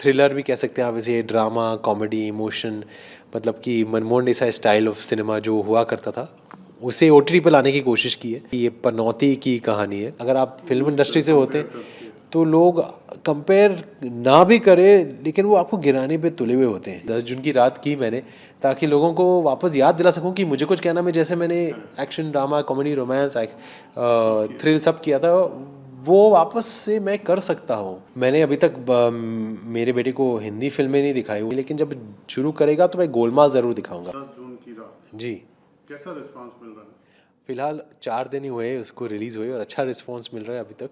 Thriller भी कह सकते हैं आप इसे, ड्रामा, कॉमेडी, इमोशन, मतलब कि Manmohan Desai style of cinema जो हुआ करता था उसे ओटीटी पे लाने की कोशिश की है। ये पनौती की कहानी है। अगर आप फिल्म इंडस्ट्री से होते तो लोग कंपेयर ना भी करें लेकिन वो आपको गिराने पे तुले हुए होते हैं। 10 जून की रात की मैंने ताकि लोगों को वापस याद दिला सकूं कि मुझे कुछ कहना में, जैसे मैंने action, drama, comedy, romance, thrill सब किया था, वो वापस से मैं कर सकता हूँ। मैंने अभी तक मेरे बेटे को हिंदी फिल्में नहीं दिखाई हुई, लेकिन जब शुरू करेगा तो मैं गोलमाल ज़रूर दिखाऊंगा। 10 जून की रात जी, कैसा रिस्पांस मिल रहा है? फिलहाल 4 दिन ही हुए उसको रिलीज़ हुए और अच्छा रिस्पांस मिल रहा है अभी तक।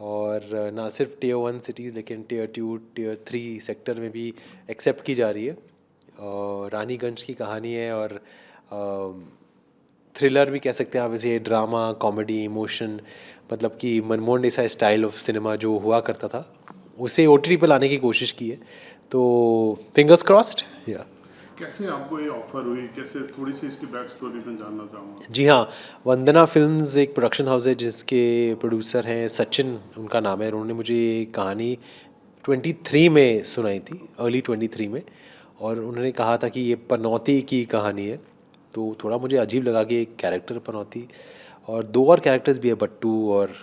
और ना सिर्फ टियर 1 सिटीज़ लेकिन टियर 2, टियर 3 सेक्टर में भी एक्सेप्ट की जा रही है। रानीगंज की कहानी है और थ्रिलर भी कह सकते हैं आप इसे, ड्रामा, कॉमेडी, इमोशन, मतलब कि Manmohan Desai style of cinema जो हुआ करता था उसे ओटीटी पे लाने की कोशिश की है। तो फिंगर्स क्रॉस्ड या। कैसे आपको ये ऑफर हुई, कैसे, थोड़ी सी इसकी बैक स्टोरी में जानना चाहूँगा। जी हाँ, वंदना फिल्म्स एक प्रोडक्शन हाउस है जिसके प्रोड्यूसर हैं सचिन, उनका नाम है। उन्होंने मुझे ये कहानी 23 में सुनाई थी, अर्ली 23 में, और उन्होंने कहा था कि ये पनौती की कहानी है। तो थोड़ा मुझे अजीब लगा कि एक कैरेक्टर पनौती और 2 और कैरेक्टर्स भी है, बट्टू और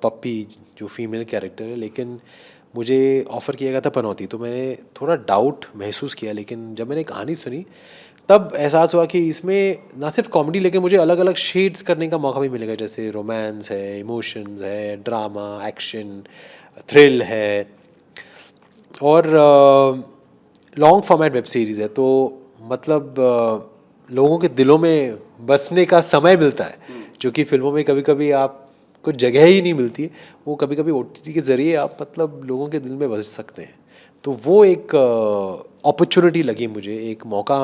पप्पी जो फीमेल कैरेक्टर है, लेकिन मुझे ऑफ़र किया गया था पनौती, तो मैंने थोड़ा डाउट महसूस किया। लेकिन जब मैंने कहानी सुनी तब एहसास हुआ कि इसमें ना सिर्फ कॉमेडी लेकिन मुझे अलग अलग शेड्स करने का मौका भी मिलेगा, जैसे रोमांस है, इमोशंस है, ड्रामा, एक्शन, थ्रिल है और लॉन्ग फॉर्मेट वेब सीरीज़ है। तो मतलब लोगों के दिलों में बसने का समय मिलता है, जो कि फिल्मों में कभी कभी आप कुछ जगह ही नहीं मिलती है। वो कभी कभी ओटीटी के ज़रिए आप मतलब लोगों के दिल में बस सकते हैं। तो वो एक अपॉर्चुनिटी लगी मुझे, एक मौका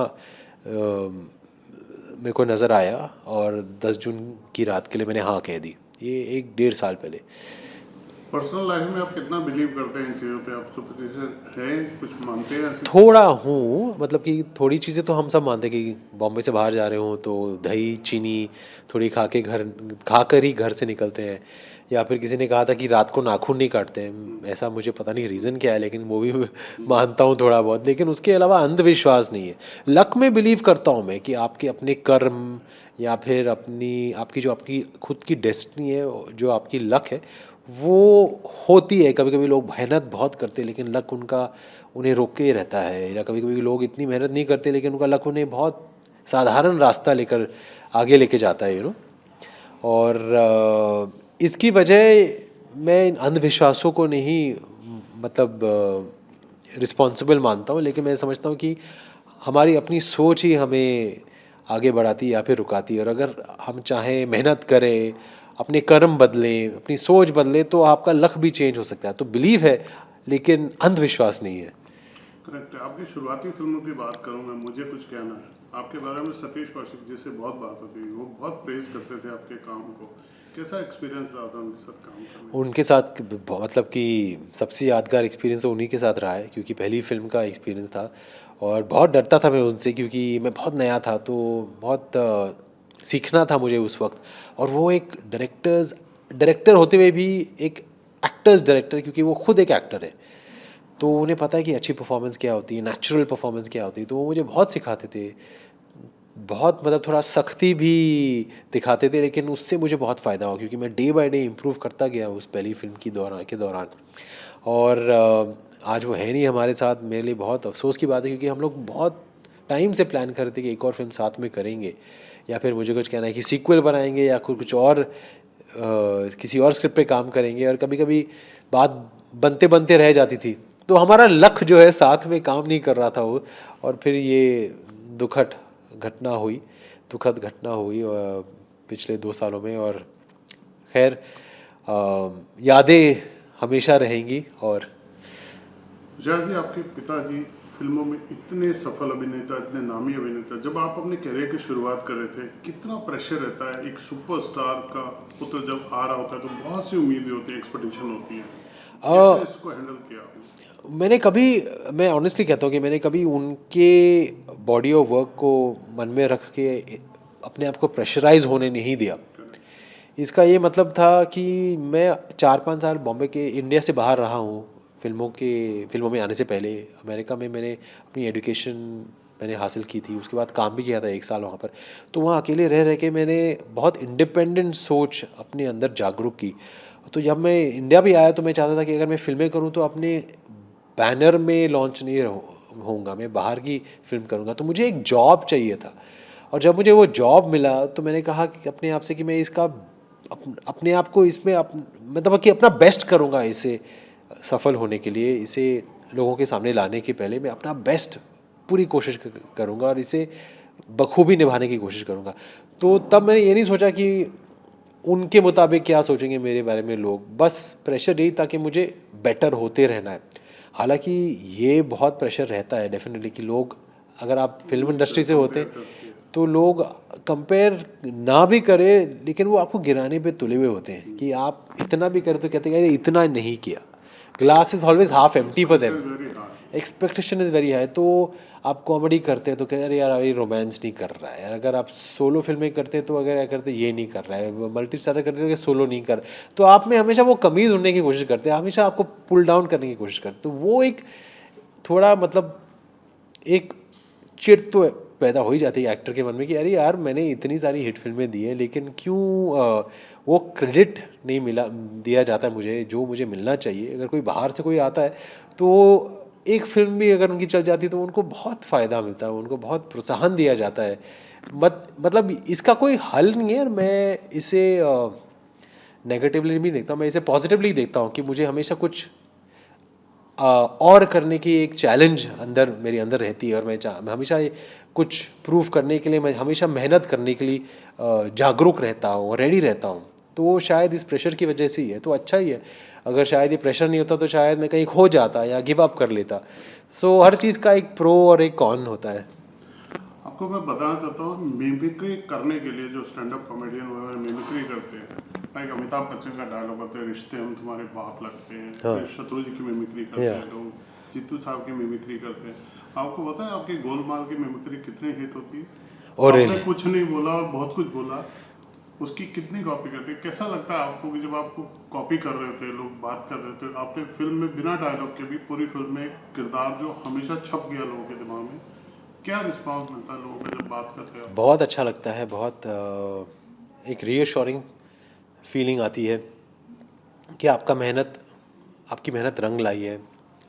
मेरे को नज़र आया और 10 जून की रात के लिए मैंने हाँ कह दी, ये 1-1.5 साल पहले। पर्सनल लाइफ में आप कितना बिलीव करते हैं इन चीज़ों पे? आप सुपरस्टिशन हैं, कुछ मानते हैं ऐसे? थोड़ा हूँ, मतलब कि थोड़ी चीज़ें तो हम सब मानते हैं कि बॉम्बे से बाहर जा रहे हो तो दही चीनी थोड़ी खा कर ही घर से निकलते हैं। या फिर किसी ने कहा था कि रात को नाखून नहीं काटते हैं, ऐसा मुझे पता नहीं रीज़न क्या है, लेकिन वो भी मानता हूँ थोड़ा बहुत। लेकिन उसके अलावा अंधविश्वास नहीं है। लक में बिलीव करता हूँ मैं कि आपके अपने कर्म या फिर आपकी खुद की डेस्टिनी है, जो आपकी लक है वो होती है। कभी कभी लोग मेहनत बहुत करते हैं लेकिन लक उन्हें रोके रहता है, या कभी कभी लोग इतनी मेहनत नहीं करते लेकिन उनका लक उन्हें बहुत साधारण रास्ता लेकर आगे लेके जाता है, और इसकी वजह मैं इन अंधविश्वासों को नहीं मतलब रिस्पॉन्सिबल मानता हूँ, लेकिन मैं समझता हूँ कि हमारी अपनी सोच ही हमें आगे बढ़ाती है या फिर रुकाती है। और अगर हम चाहें मेहनत करें, अपने कर्म बदलें, अपनी सोच बदलें, तो आपका लक भी चेंज हो सकता है। तो बिलीव है लेकिन अंधविश्वास नहीं है। करेक्ट है। आपकी शुरुआती फिल्मों की बात करूँ मैं, मुझे कुछ कहना है आपके बारे में। सतीश कौशिक जी से बहुत बात होती है, वो बहुत प्रेज करते थे आपके काम को। कैसा एक्सपीरियंस रहा था उनके साथ काम करने का? उनके साथ मतलब कि सबसे यादगार एक्सपीरियंस तो उन्हीं के साथ रहा है, क्योंकि पहली फिल्म का एक्सपीरियंस था और बहुत डरता था मैं उनसे, क्योंकि मैं बहुत नया था। तो बहुत सीखना था मुझे उस वक्त। और वो एक डायरेक्टर होते हुए भी एक एक्टर्स डायरेक्टर, क्योंकि वो खुद एक एक्टर है, तो उन्हें पता है कि अच्छी परफॉर्मेंस क्या होती है, नेचुरल परफॉर्मेंस क्या होती है। तो वो मुझे बहुत सिखाते थे, बहुत मतलब थोड़ा सख्ती भी दिखाते थे, लेकिन उससे मुझे बहुत फ़ायदा हुआ क्योंकि मैं डे बाय डे इम्प्रूव करता गया उस पहली फिल्म की दौरान। और आज वो है नहीं हमारे साथ। मेरे लिए बहुत अफसोस की बात है, क्योंकि हम लोग बहुत टाइम से प्लान कर रहे थे कि एक और फिल्म साथ में करेंगे, या फिर मुझे कुछ कहना है कि सीक्वल बनाएंगे या कुछ और किसी और स्क्रिप्ट पे काम करेंगे। और कभी कभी बात बनते बनते रह जाती थी, तो हमारा लक जो है साथ में काम नहीं कर रहा था वो। और फिर ये दुखद घटना हुई दुखद घटना हुई पिछले 2 सालों में। और खैर यादें हमेशा रहेंगी। और जय जी, आपके पिताजी फिल्मों में इतने सफल अभिनेता, इतने नामी अभिनेता, जब आप अपने करियर की शुरुआत कर रहे थे, कितना प्रेशर रहता है? एक सुपरस्टार का पुत्र जब आ रहा होता है तो बहुत सी उम्मीदें होती है, एक्सपेक्टेशन होती है। कैसे इसको हैंडल किया आपने? मैं ऑनेस्टली कहता हूँ कि मैंने कभी उनके बॉडी ऑफ वर्क को मन में रख के अपने आप को प्रेशराइज होने नहीं दिया। इसका ये मतलब था कि मैं 4-5 साल बॉम्बे के इंडिया से बाहर रहा हूँ फिल्मों में आने से पहले अमेरिका में मैंने अपनी एजुकेशन मैंने हासिल की थी, उसके बाद काम भी किया था 1 साल वहाँ पर। तो वहाँ अकेले रह रह के मैंने बहुत इंडिपेंडेंट सोच अपने अंदर जागरूक की। तो जब मैं इंडिया भी आया तो मैं चाहता था कि अगर मैं फ़िल्में करूँ तो अपने बैनर में लॉन्च नहीं होऊंगा, मैं बाहर की फ़िल्म करूँगा। तो मुझे एक जॉब चाहिए था, और जब मुझे वो जॉब मिला तो मैंने कहा कि अपने आप से कि मैं इसका अपने आप को इसमें मतलब कि अपना बेस्ट करूँगा इसे सफल होने के लिए, इसे लोगों के सामने लाने के पहले मैं अपना बेस्ट पूरी कोशिश करूँगा और इसे बखूबी निभाने की कोशिश करूँगा। तो तब मैंने ये नहीं सोचा कि उनके मुताबिक क्या सोचेंगे मेरे बारे में लोग, बस प्रेशर यही था कि मुझे बेटर होते रहना है। हालांकि ये बहुत प्रेशर रहता है डेफिनेटली कि लोग, अगर आप फिल्म इंडस्ट्री से होते तो लोग कंपेयर ना भी करें लेकिन वो आपको गिराने पे तुले हुए होते हैं कि आप इतना भी करें तो कहते हैं अरे इतना नहीं किया। Glass is always half empty for them, expectation is very high. तो आप कॉमेडी करते हैं तो कह अरे यार ये रोमांस नहीं कर रहा है यार, अगर आप सोलो फिल्में करते हैं तो अगर क्या करते ये नहीं कर रहा है, मल्टी स्टारर करते हैं तो सोलो नहीं कर, तो आप में हमेशा वो कमी ढूंढने की कोशिश करते हैं, हमेशा आपको पुल डाउन करने की कोशिश करते, तो वो एक थोड़ा मतलब एक चिढ़ तो पैदा हो ही जाती है एक्टर के मन में कि अरे यार मैंने इतनी सारी हिट फिल्में दी हैं लेकिन क्यों वो क्रेडिट नहीं मिला दिया जाता है मुझे जो मुझे मिलना चाहिए। अगर कोई बाहर से कोई आता है तो एक फिल्म भी अगर उनकी चल जाती है तो उनको बहुत फ़ायदा मिलता है, उनको बहुत प्रोत्साहन दिया जाता है। मतलब इसका कोई हल नहीं है, और मैं इसे नेगेटिवली भी देखता हूँ, मैं इसे पॉजिटिवली देखता हूँ कि मुझे हमेशा कुछ और करने की एक चैलेंज अंदर मेरे अंदर रहती है, और मैं हमेशा ये कुछ प्रूव करने के लिए, मैं हमेशा मेहनत करने के लिए जागरूक रहता हूँ, रेडी रहता हूँ। तो वो शायद इस प्रेशर की वजह से ही है, तो अच्छा ही है। अगर शायद ये प्रेशर नहीं होता तो शायद मैं कहीं खो जाता या गिव अप कर लेता। सो हर चीज़ का एक प्रो और एक कॉन होता है। आपको मैं बताना चाहता हूँ, मिमिक्री करने के लिए जो स्टैंड अप कॉमेडियन वगैरह मिमिक्री करते हैं, लाइक अमिताभ बच्चन का डायलॉग होता है, रिश्ते हम तुम्हारे बाप लगते हैं, हाँ। फिर शत्रुंजि की मिमिक्री करते हैं लोग, जीतू साहब की मिमिक्री करते हैं। आपको पता है आपकी गोलमाल की मिमिक्री कितनी हिट होती है? और आपने रियली कुछ नहीं बोला और बहुत कुछ बोला, उसकी कितनी कॉपी करते हैं? कैसा लगता है आपको कि जब आपको कॉपी कर रहे थे, लोग बात कर रहे थे, आपने फिल्म में बिना डायलॉग के भी पूरी फिल्म में किरदार जो हमेशा छप गया लोगों के दिमाग में, क्या रिस्पॉन्स मिलता है लोगों का जब बात करते हैं? बहुत अच्छा लगता है, बहुत एक रीअश्योरिंग फीलिंग आती है कि आपकी मेहनत रंग लाई है,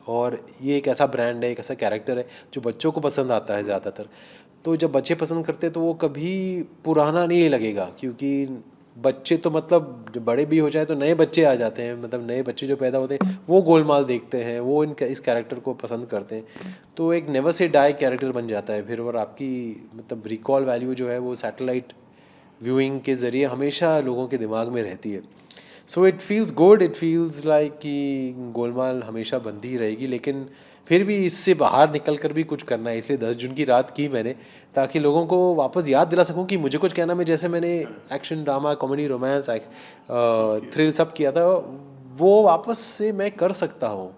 और ये एक ऐसा ब्रांड है, एक ऐसा कैरेक्टर है जो बच्चों को पसंद आता है ज़्यादातर। तो जब बच्चे पसंद करते हैं तो वो कभी पुराना नहीं लगेगा, क्योंकि बच्चे तो मतलब जब बड़े भी हो जाए तो नए बच्चे आ जाते हैं, मतलब नए बच्चे जो पैदा होते हैं वो गोलमाल देखते हैं, वो इस कैरेक्टर को पसंद करते हैं। तो एक नेवर से डाई कैरेक्टर बन जाता है फिर, और आपकी मतलब रिकॉल वैल्यू जो है वो सैटेलाइट व्यूइंग के ज़रिए हमेशा लोगों के दिमाग में रहती है। So it feels good, it feels like कि गोलमाल हमेशा बनती ही रहेगी, लेकिन फिर भी इससे बाहर निकल कर भी कुछ करना है, इसलिए 10 जून की रात की मैंने, ताकि लोगों को वापस याद दिला सकूं कि मुझे कुछ कहना, मैं जैसे मैंने action drama comedy romance thrill सब किया था वो वापस से मैं कर सकता हूँ।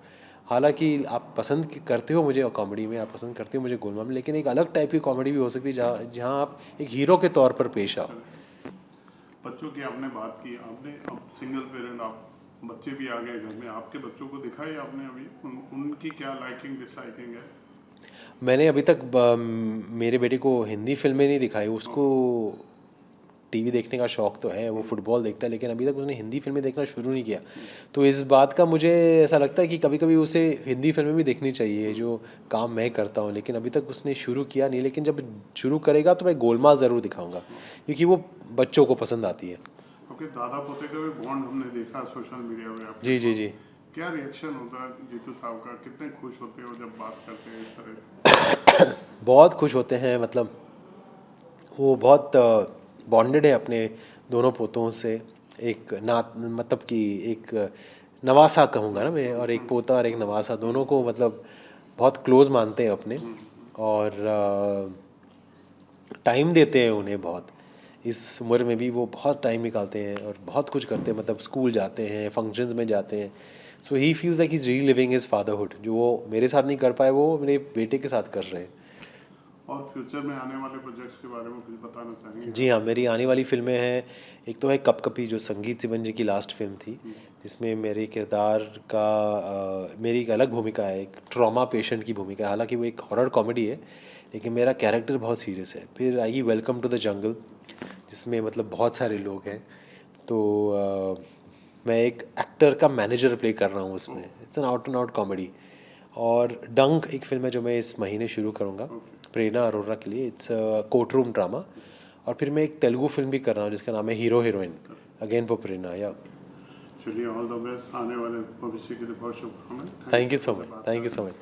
हालांकि आप पसंद करते हो मुझे कॉमेडी में, आप पसंद करते हो मुझे गोलमाल में, लेकिन एक अलग टाइप की कॉमेडी भी हो सकती है जहाँ आप एक हीरो के तौर पर पेश आओ। बच्चों की आपने बात की, आपने अब सिंगल पेरेंट, आप बच्चे भी आ गए घर में, आपके बच्चों को दिखाई आपने अभी उनकी क्या लाइकिंग डिसलाइकिंग है? मैंने अभी तक मेरे बेटे को हिंदी फिल्में नहीं दिखाई, उसको टीवी देखने का शौक़ तो है, वो फुटबॉल देखता है, लेकिन अभी तक उसने हिंदी फिल्में देखना शुरू नहीं किया। तो इस बात का मुझे ऐसा लगता है कि कभी कभी उसे हिंदी फिल्में भी देखनी चाहिए जो काम मैं करता हूँ, लेकिन अभी तक उसने शुरू किया नहीं। लेकिन जब शुरू करेगा तो मैं गोलमाल ज़रूर दिखाऊँगा, क्योंकि वो बच्चों को पसंद आती है। आपके दादा पोते का भी बॉन्ड हमने देखा सोशल मीडिया में आपके जी जी पास। जी। क्या रिएक्शन होता है जीतू साहब का, कितने खुश होते हो जब बात करते हैं इस तरह? बहुत खुश होते हैं, मतलब वो बहुत बॉन्डेड है अपने दोनों पोतों से। एक नात मतलब कि एक नवासा कहूँगा ना मैं, और एक पोता और एक नवासा, दोनों को मतलब बहुत क्लोज़ मानते हैं अपने, और टाइम देते हैं उन्हें बहुत। इस उम्र में भी वो बहुत टाइम निकालते हैं और बहुत कुछ करते हैं, मतलब स्कूल जाते हैं, फंक्शंस में जाते हैं। So he feels like he is reliving his fatherhood, जो वो मेरे साथ नहीं कर पाए वो मेरे बेटे के साथ कर रहे हैं। और फ्यूचर में आने वाले प्रोजेक्ट्स के बारे में कुछ बताना चाहेंगे? जी हाँ, मेरी आने वाली फ़िल्में हैं, एक तो है कप-कपी जो संगीत सिवन जी की लास्ट फ़िल्म थी, जिसमें मेरे किरदार का मेरी एक अलग भूमिका है, एक ट्रॉमा पेशेंट की भूमिका है। हालाँकि वो एक हॉरर कॉमेडी है, लेकिन मेरा कैरेक्टर बहुत सीरियस है। फिर आएगी वेलकम टू द जंगल, जिसमें मतलब बहुत सारे लोग हैं। तो मैं एक एक्टर का मैनेजर प्ले कर रहा हूँ उसमें। It's an out and out comedy. और डंक एक फ़िल्म है जो मैं इस महीने शुरू करूँगा, प्रेरणा अरोरा के लिए। It's court room drama. और फिर मैं एक तेलुगु फ़िल्म भी कर रहा हूँ जिसका नाम है हीरो हीरोइन, अगेन फॉर प्रेरणा। या चलिए, ऑल द बेस्ट, आने वाले भविष्य के लिए बहुत शुभकामनाएं। Thank you so much, thank you so much.